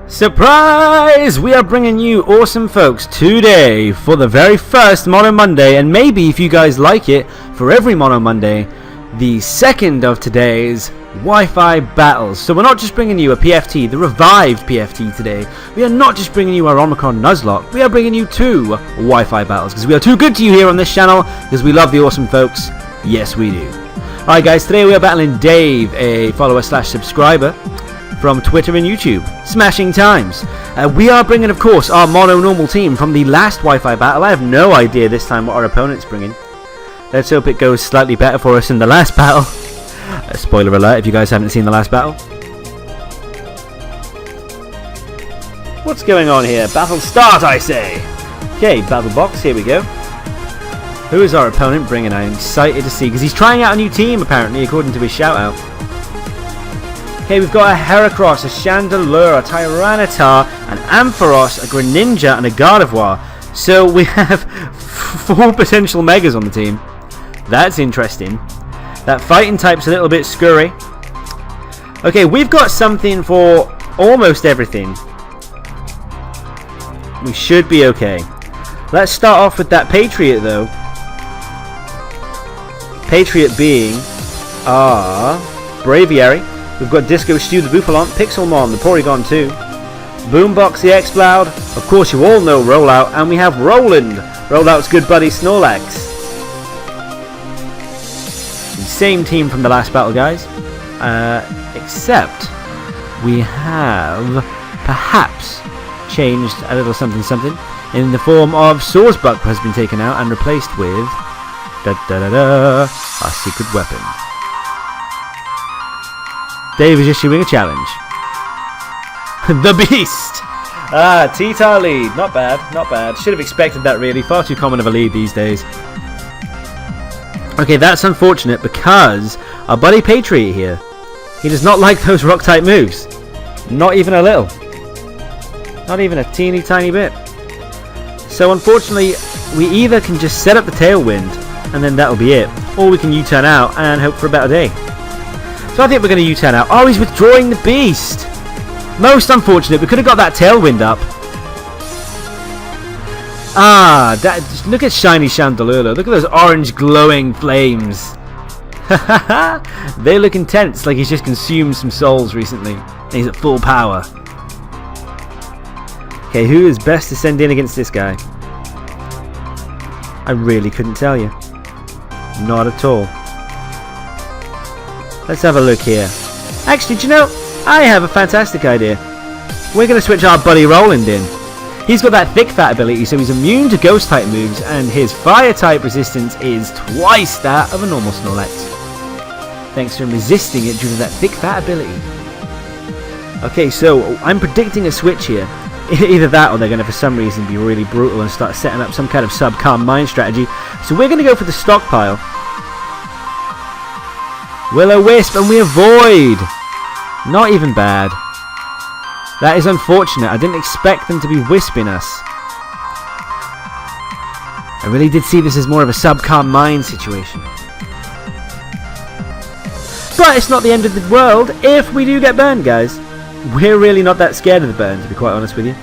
Surprise! We are bringing you awesome folks today for the very first Mono Monday, and maybe if you guys like it, for every Mono Monday, the second of today's Wi-Fi battles. So we're not just bringing you a PFT, the revived PFT today. We are not just bringing you our Omicron Nuzlocke, we are bringing you two Wi-Fi battles, because we are too good to you here on this channel, because we love the awesome folks. Yes, we do. Alright guys, today we are battling Dave, a follower/subscriber from Twitter and YouTube. Smashing times. We are bringing, of course, our mono normal team from the last Wi-Fi battle. I have no idea this time what our opponent's bringing. Let's hope it goes slightly better for us in the last battle. Spoiler alert if you guys haven't seen the last battle. What's going on here? Battle start, I say! Okay, battle box, here we go. Who is our opponent bringing? I'm excited to see, because he's trying out a new team apparently, according to his shout out. Okay, we've got a Heracross, a Chandelure, a Tyranitar, an Ampharos, a Greninja, and a Gardevoir. So we have 4 potential Megas on the team. That's interesting. That fighting type's a little bit scurry. Okay, we've got something for almost everything. We should be okay. Let's start off with that Patriot though. Patriot being our Braviary. We've got Disco Stew the Bouffalon, Pixelmon the Porygon 2, Boombox the X-Cloud, of course you all know Rollout, and we have Roland, Rollout's good buddy Snorlax. The same team from the last battle, guys, except we have perhaps changed a little something in the form of Sawsbuck has been taken out and replaced with our secret weapon. Dave is issuing a challenge. The Beast! T-Tar lead. Not bad, not bad. Should have expected that really. Far too common of a lead these days. Okay, that's unfortunate because our buddy Patriot here, he does not like those rock type moves. Not even a little. Not even a teeny tiny bit. So unfortunately, we either can just set up the Tailwind and then that'll be it, or we can U-turn out and hope for a better day. So I think we're going to U-turn out. Oh, he's withdrawing the Beast. Most unfortunate. We could have got that Tailwind up. Look at shiny Chandelure. Look at those orange glowing flames. They look intense, like he's just consumed some souls recently. And he's at full power. Okay, who is best to send in against this guy? I really couldn't tell you. Not at all. Let's have a look here. Actually, do you know, I have a fantastic idea. We're going to switch our buddy Roland in. He's got that thick fat ability, so he's immune to ghost type moves, and his fire type resistance is twice that of a normal Snorlax. Thanks to him resisting it due to that thick fat ability. Okay, so I'm predicting a switch here. Either that or they're going to for some reason be really brutal and start setting up some kind of sub-calm mind strategy. So we're going to go for the stockpile. Will-O-Wisp, and we avoid. Not even bad. That is unfortunate. I didn't expect them to be wisping us. I really did see this as more of a sub-calm mind situation. But it's not the end of the world if we do get burned, guys. We're really not that scared of the burn, to be quite honest with you.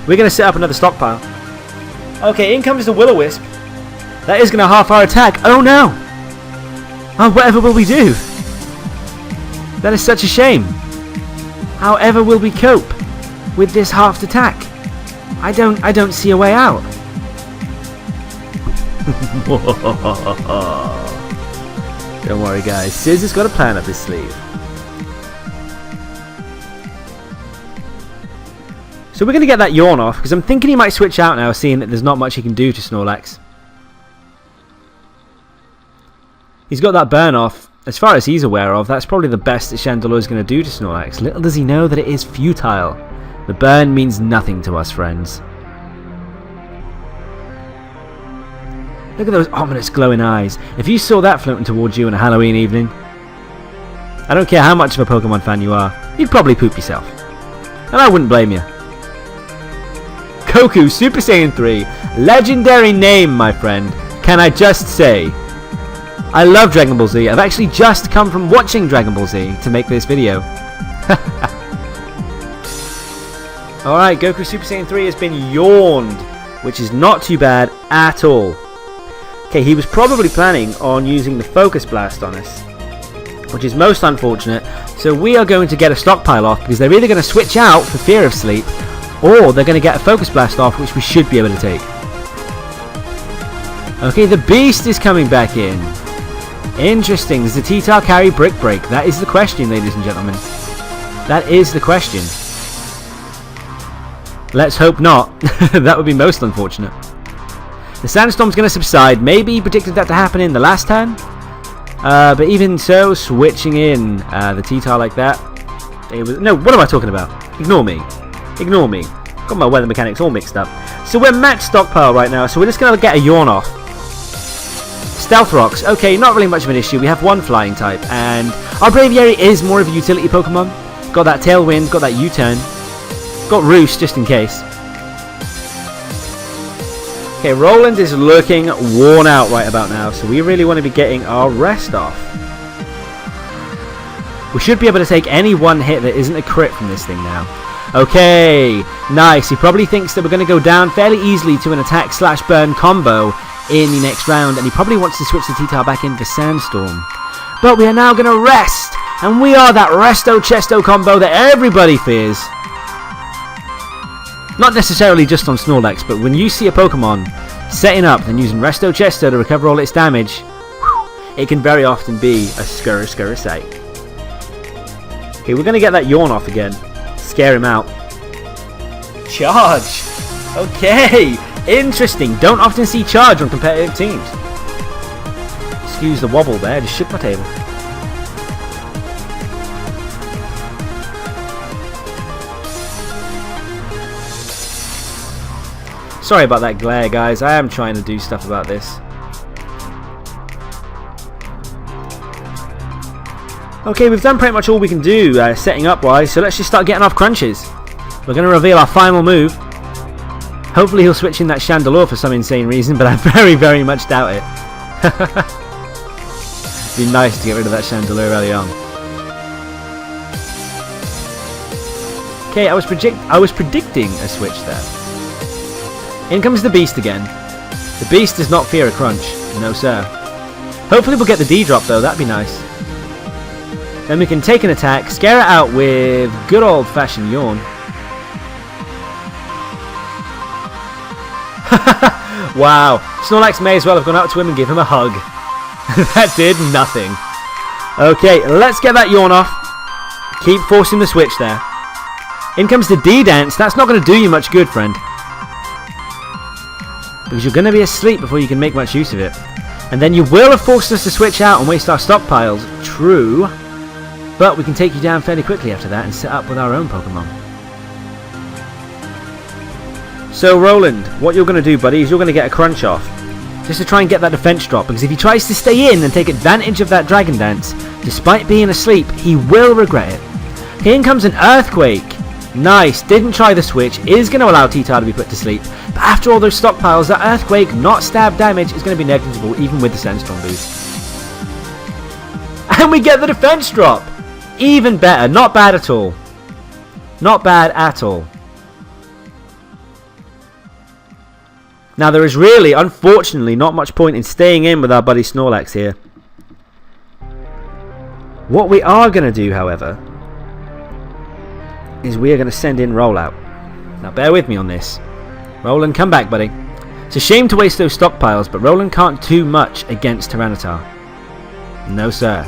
We're going to set up another stockpile. Okay, in comes the Will-O-Wisp. That is going to half our attack. Oh no! Oh, whatever will we do? That is such a shame. However will we cope with this halved attack? I don't see a way out. Don't worry guys, Sizz has got a plan up his sleeve. So we're going to get that yawn off, because I'm thinking he might switch out now, seeing that there's not much he can do to Snorlax. He's got that burn off. As far as he's aware of, that's probably the best that Chandelure is going to do to Snorlax. Little does he know that it is futile. The burn means nothing to us, friends. Look at those ominous glowing eyes. If you saw that floating towards you on a Halloween evening, I don't care how much of a Pokemon fan you are, you'd probably poop yourself. And I wouldn't blame you. Goku Super Saiyan 3. Legendary name, my friend. Can I just say... I love Dragon Ball Z. I've actually just come from watching Dragon Ball Z to make this video. Alright, Goku Super Saiyan 3 has been yawned, which is not too bad at all. Okay, he was probably planning on using the Focus Blast on us, which is most unfortunate. So we are going to get a stockpile off, because they're either going to switch out for fear of sleep, or they're going to get a Focus Blast off, which we should be able to take. Okay, the Beast is coming back in. Interesting. Does the T-Tar carry Brick Break? That is the question, ladies and gentlemen. That is the question. Let's hope not. That would be most unfortunate. The Sandstorm's going to subside. Maybe he predicted that to happen in the last turn. But even so, switching in the T-Tar like that. It was, no, what am I talking about? Ignore me. Ignore me. Got my weather mechanics all mixed up. So we're max stockpile right now. So we're just going to get a yawn off. Stealth Rocks. Okay, not really much of an issue. We have one flying type. And our Braviary is more of a utility Pokemon. Got that Tailwind. Got that U-turn. Got Roost just in case. Okay, Roland is looking worn out right about now, so we really want to be getting our rest off. We should be able to take any one hit that isn't a crit from this thing now. Okay, nice. He probably thinks that we're going to go down fairly easily to an attack/burn combo in the next round, and he probably wants to switch the T-Tar back in for Sandstorm. But we are now going to rest, and we are that Resto-Chesto combo that everybody fears. Not necessarily just on Snorlax, but when you see a Pokemon setting up and using Resto-Chesto to recover all its damage, it can very often be a scurry sight. Okay, we're going to get that yawn off again. Scare him out. Charge! Okay! Interesting. Don't often see charge on competitive teams. Excuse the wobble there, I just shook my table. Sorry about that glare, guys. I am trying to do stuff about this. Okay, we've done pretty much all we can do setting up wise, so let's just start getting off crunches. We're going to reveal our final move. Hopefully he'll switch in that Chandelure for some insane reason, but I very, very much doubt it. It'd be nice to get rid of that Chandelure early on. Okay, I was predicting a switch there. In comes the Beast again. The Beast does not fear a crunch. No, sir. Hopefully we'll get the D-drop, though. That'd be nice. Then we can take an attack, scare it out with good old-fashioned yawn. Wow. Snorlax may as well have gone up to him and give him a hug. That did nothing. Okay, let's get that yawn off. Keep forcing the switch there. In comes the D-Dance. That's not going to do you much good, friend. Because you're going to be asleep before you can make much use of it. And then you will have forced us to switch out and waste our stockpiles. True. But we can take you down fairly quickly after that and set up with our own Pokemon. So Roland, what you're going to do, buddy, is you're going to get a crunch off. Just to try and get that defense drop. Because if he tries to stay in and take advantage of that Dragon Dance, despite being asleep, he will regret it. In comes an Earthquake. Nice, didn't try the switch, is going to allow T-Tar to be put to sleep, but after all those stockpiles, that Earthquake, not stab damage, is going to be negligible even with the Sandstorm boost. And we get the defense drop! Even better, not bad at all. Not bad at all. Now there is really, unfortunately, not much point in staying in with our buddy Snorlax here. What we are going to do, however, is we are going to send in Rollout. Now bear with me on this. Roland, come back, buddy. It's a shame to waste those stockpiles, but Roland can't do much against Tyranitar. No, sir.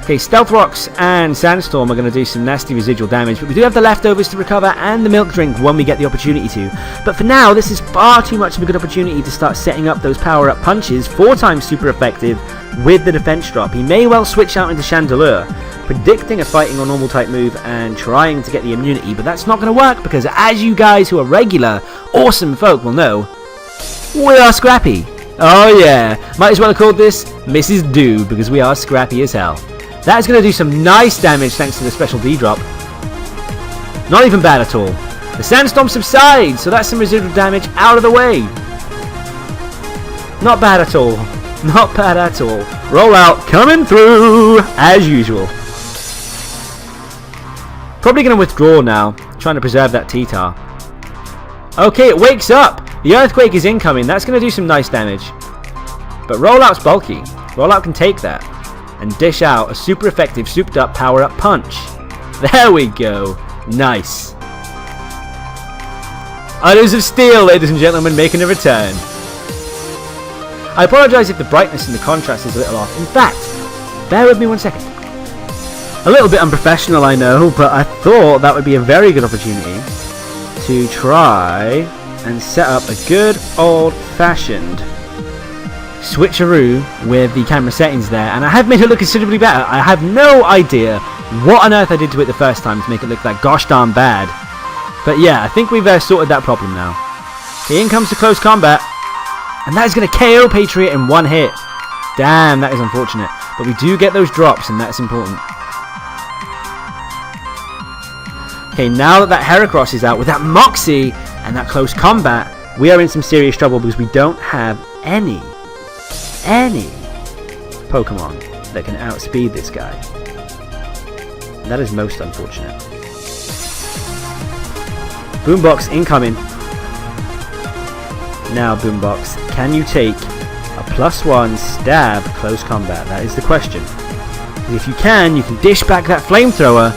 Okay, Stealth Rocks and Sandstorm are going to do some nasty residual damage, but we do have the leftovers to recover and the Milk Drink when we get the opportunity to. But for now, this is far too much of a good opportunity to start setting up those power-up punches, 4 times super effective, with the defense drop. He may well switch out into Chandelure, predicting a fighting or normal type move and trying to get the immunity, but that's not going to work because, as you guys who are regular, awesome folk will know, we are scrappy. Oh yeah, might as well have called this Mrs. Do, because we are scrappy as hell. That is going to do some nice damage thanks to the special D-drop. Not even bad at all. The Sandstorm subsides, so that's some residual damage out of the way. Not bad at all. Not bad at all. Roll out, coming through, as usual. Probably going to withdraw now, trying to preserve that T-Tar. Okay, it wakes up. The Earthquake is incoming. That's going to do some nice damage. But Rollout's bulky. Rollout can take that and dish out a super effective souped up power-up punch. There we go. Nice. Udders of Steel, ladies and gentlemen, making a return. I apologise if the brightness and the contrast is a little off. In fact, bear with me 1 second. A little bit unprofessional, I know, but I thought that would be a very good opportunity to try and set up a good old-fashioned switcheroo with the camera settings there, and I have made it look considerably better. I have no idea what on earth I did to it the first time to make it look that gosh darn bad. But yeah, I think we've sorted that problem now. Okay, in comes the close combat, and that is going to KO Patriot in one hit. Damn, that is unfortunate. But we do get those drops, and that's important. Okay, now that Heracross is out with that Moxie and that close combat, we are in some serious trouble because we don't have any Pokemon that can outspeed this guy. And that is most unfortunate. Boombox incoming. Now Boombox, can you take a +1 stab close combat? That is the question. And if you can dish back that flamethrower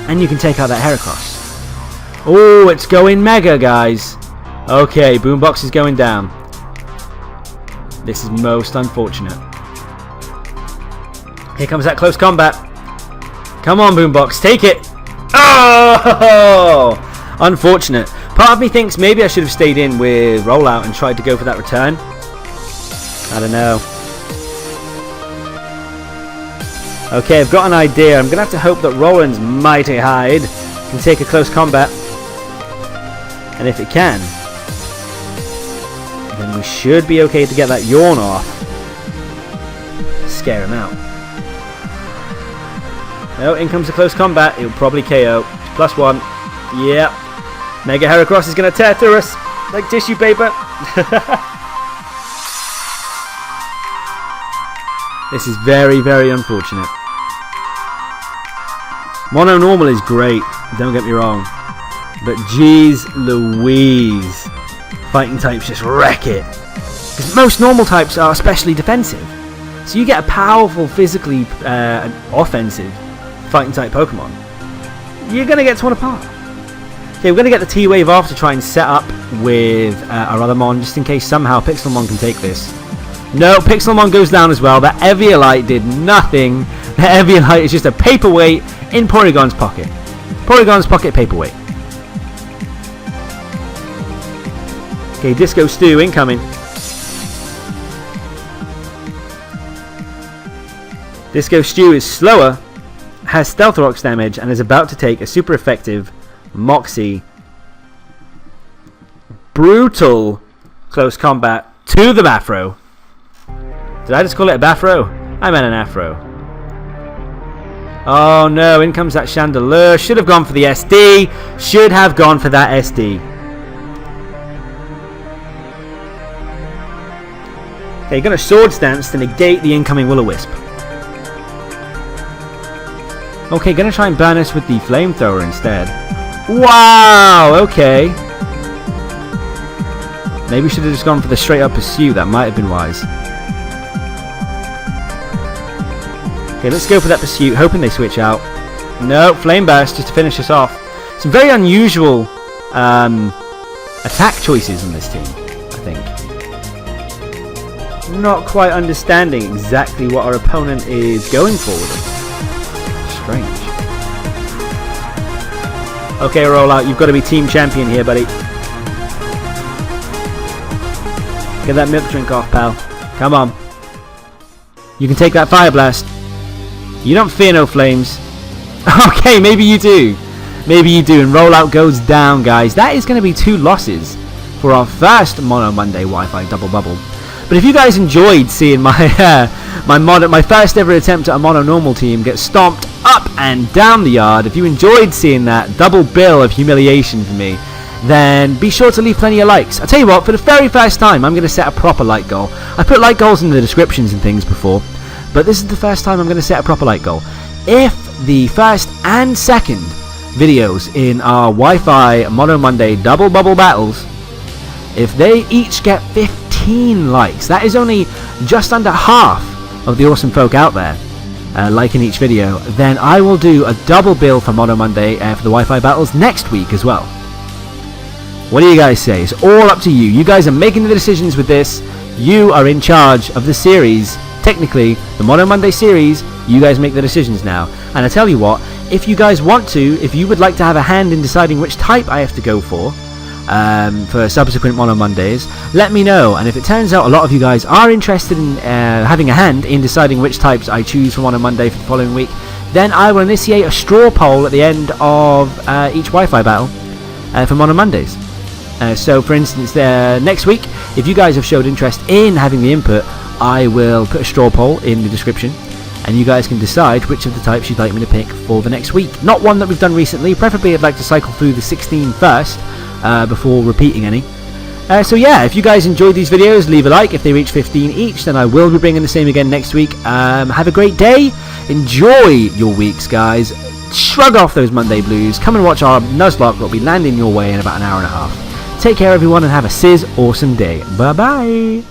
and you can take out that Heracross. Oh, it's going mega, guys. Okay, Boombox is going down. This is most unfortunate. Here comes that close combat. Come on, Boombox, take it. Oh! Unfortunate. Part of me thinks maybe I should have stayed in with Rollout and tried to go for that return. I don't know. Okay, I've got an idea. I'm going to have to hope that Roland's Mighty Hide can take a close combat. And if it can, then we should be okay to get that Yawn off. Scare him out. No, in comes the close combat. He'll probably KO. It's +1. Yep. Mega Heracross is going to tear through us like tissue paper. This is very, very unfortunate. Mono Normal is great, don't get me wrong. But geez Louise, fighting types just wreck it. Because most normal types are especially defensive. So you get a powerful, physically offensive fighting type Pokemon, you're going to get torn apart. Okay, we're going to get the T-Wave off to try and set up with our other Mon, just in case somehow Pixelmon can take this. No, Pixelmon goes down as well. That Eviolite did nothing. That Eviolite is just a paperweight in Porygon's pocket. Porygon's pocket paperweight. Okay, Disco Stew incoming. Disco Stew is slower, has Stealth Rocks damage, and is about to take a super effective Moxie. Brutal close combat to the Bafro. Did I just call it a Bafro? I meant an Afro. Oh no, in comes that Chandelure. Should have gone for the SD. Should have gone for that SD. Okay, going to Swords Dance to negate the incoming Will-O-Wisp. Okay, going to try and burn us with the Flamethrower instead. Wow, okay. Maybe we should have just gone for the straight up Pursue. That might have been wise. Okay, let's go for that Pursuit, hoping they switch out. No, Flame Burst just to finish us off. Some very unusual attack choices on this team, I think. Not quite understanding exactly what our opponent is going for with them. Strange. Okay, Rollout, you've got to be team champion here, buddy. Get that milk drink off, pal. Come on. You can take that Fire Blast. You don't fear no flames. Okay, maybe you do. Maybe you do. And Rollout goes down, guys. That is going to be 2 losses for our first Mono Monday Wi-Fi Double Bubble. But if you guys enjoyed seeing my my first ever attempt at a Mono Normal team get stomped up and down the yard, if you enjoyed seeing that double bill of humiliation for me, then be sure to leave plenty of likes. I'll tell you what, for the very first time, I'm going to set a proper like goal. I put like goals in the descriptions and things before, but this is the first time I'm going to set a proper like goal. If the first and second videos in our Wi-Fi Mono Monday double bubble battles, if they each get 15 likes, that is only just under half of the awesome folk out there liking each video, then I will do a double bill for Mono Monday for the Wi-Fi battles next week as well. What do you guys say? It's all up to you. You guys are making the decisions with this. You are in charge of the series. Technically, the Mono Monday series, you guys make the decisions now. And I tell you what, if you guys want to, if you would like to have a hand in deciding which type I have to go for subsequent Mono Mondays, let me know. And if it turns out a lot of you guys are interested in having a hand in deciding which types I choose for Mono Monday for the following week, then I will initiate a straw poll at the end of each Wi-Fi battle for Mono Mondays. So for instance, next week, if you guys have showed interest in having the input, I will put a straw poll in the description, and you guys can decide which of the types you'd like me to pick for the next week. Not one that we've done recently. Preferably I'd like to cycle through the 16 first before repeating any. So yeah, if you guys enjoyed these videos, leave a like. If they reach 15 each, then I will be bringing the same again next week. Have a great day. Enjoy your weeks, guys. Shrug off those Monday blues. Come and watch our Nuzlocke that will be landing your way in about an hour and a half. Take care, everyone, and have a Scizorsome day. Bye-bye.